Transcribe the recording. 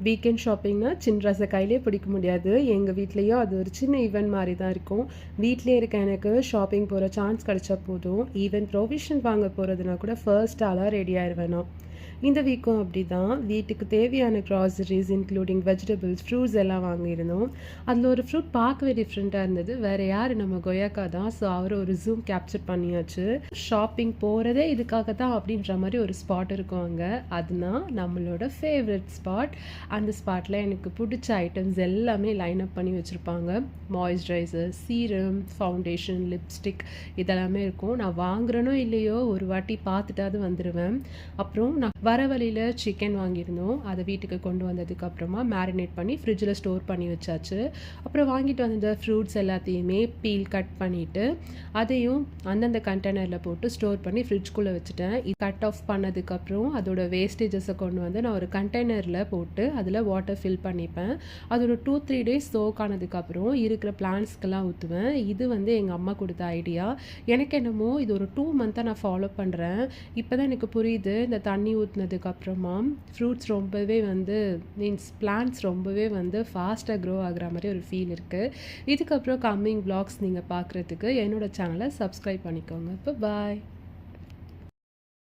Weekend ஷாப்பிங்னா சின்ராஸை கையிலே பிடிக்க முடியாது. எங்கள் வீட்லேயும் அது ஒரு சின்ன ஈவெண்ட் மாதிரி தான் இருக்கும். வீட்டிலே இருக்க எனக்கு ஷாப்பிங் போகிற சான்ஸ் கிடைச்சா போதும். ஈவன் ப்ரொவிஷன் வாங்க போகிறதுனா கூட ஃபர்ஸ்ட் ஆளாக ரெடி ஆயிடுவேன் நான். இந்த வீக்கும் அப்படி தான். வீட்டுக்கு தேவையான க்ராசரிஸ் இன்க்ளூடிங் வெஜிடபிள்ஸ், ஃப்ரூட்ஸ் எல்லாம் வாங்கியிருந்தோம். அதில் ஒரு ஃப்ரூட் பார்க்கவே டிஃப்ரெண்ட்டாக இருந்தது. வேறு யார், நம்ம கொய்யாக்கா தான். ஸோ அவரை ஒரு ஜூம் கேப்சர் பண்ணியாச்சு. ஷாப்பிங் போகிறதே இதுக்காக தான் அப்படின்ற மாதிரி ஒரு ஸ்பாட் இருக்கும் அங்கே. அதுனா நம்மளோட ஃபேவரட் ஸ்பாட். அந்த ஸ்பாட்டில் எனக்கு பிடிச்ச ஐட்டம்ஸ் எல்லாமே லைன் அப் பண்ணி வச்சுருப்பாங்க. மாய்ஸ்சரைசர், சீரம், ஃபவுண்டேஷன், லிப்ஸ்டிக் இதெல்லாமே இருக்கும். நான் வாங்குறேனோ இல்லையோ ஒரு வாட்டி பார்த்துட்டாவது வந்துடுவேன். அப்புறம் நான் வர வழியில் சிக்கன் வாங்கியிருந்தோம். அதை வீட்டுக்கு கொண்டு வந்ததுக்கப்புறமா மேரினேட் பண்ணி ஃப்ரிட்ஜில் ஸ்டோர் பண்ணி வச்சாச்சு. அப்புறம் வாங்கிட்டு வந்த ஃப்ரூட்ஸ் எல்லாத்தையுமே பீல் கட் பண்ணிவிட்டு அதையும் அந்தந்த கண்டெய்னரில் போட்டு ஸ்டோர் பண்ணி ஃப்ரிட்ஜ்குள்ளே வச்சுட்டேன். இது கட் ஆஃப் பண்ணதுக்கப்புறம் அதோட வேஸ்டேஜஸை கொண்டு வந்து நான் ஒரு கண்டெய்னரில் போட்டு அதில் வாட்டர் ஃபில் பண்ணிப்பேன். அது ஒரு 2-3 டேஸ் சோக் ஆனதுக்கப்புறம் இருக்கிற பிளான்ட்ஸ்க்கெல்லாம் ஊற்றுவேன். இது வந்து எங்கள் அம்மா கொடுத்த ஐடியா. எனக்கு என்னமோ இது ஒரு 2 மந்த்தாக நான் ஃபாலோ பண்ணுறேன். இப்போ தான் எனக்கு புரியுது, இந்த தண்ணி ஊற்றுனதுக்கப்புறமா ஃப்ரூட்ஸ் ரொம்பவே வந்து பிளான்ட்ஸ் ரொம்பவே வந்து ஃபாஸ்ட்டாக க்ரோ ஆகுற மாதிரி ஒரு ஃபீல் இருக்குது. இதுக்கப்புறம் கம்மிங் வ்ளாக்ஸ் நீங்கள் பார்க்குறதுக்கு என்னோடய சேனலை சப்ஸ்கிரைப் பண்ணிக்கோங்க. இப்போ பாய்.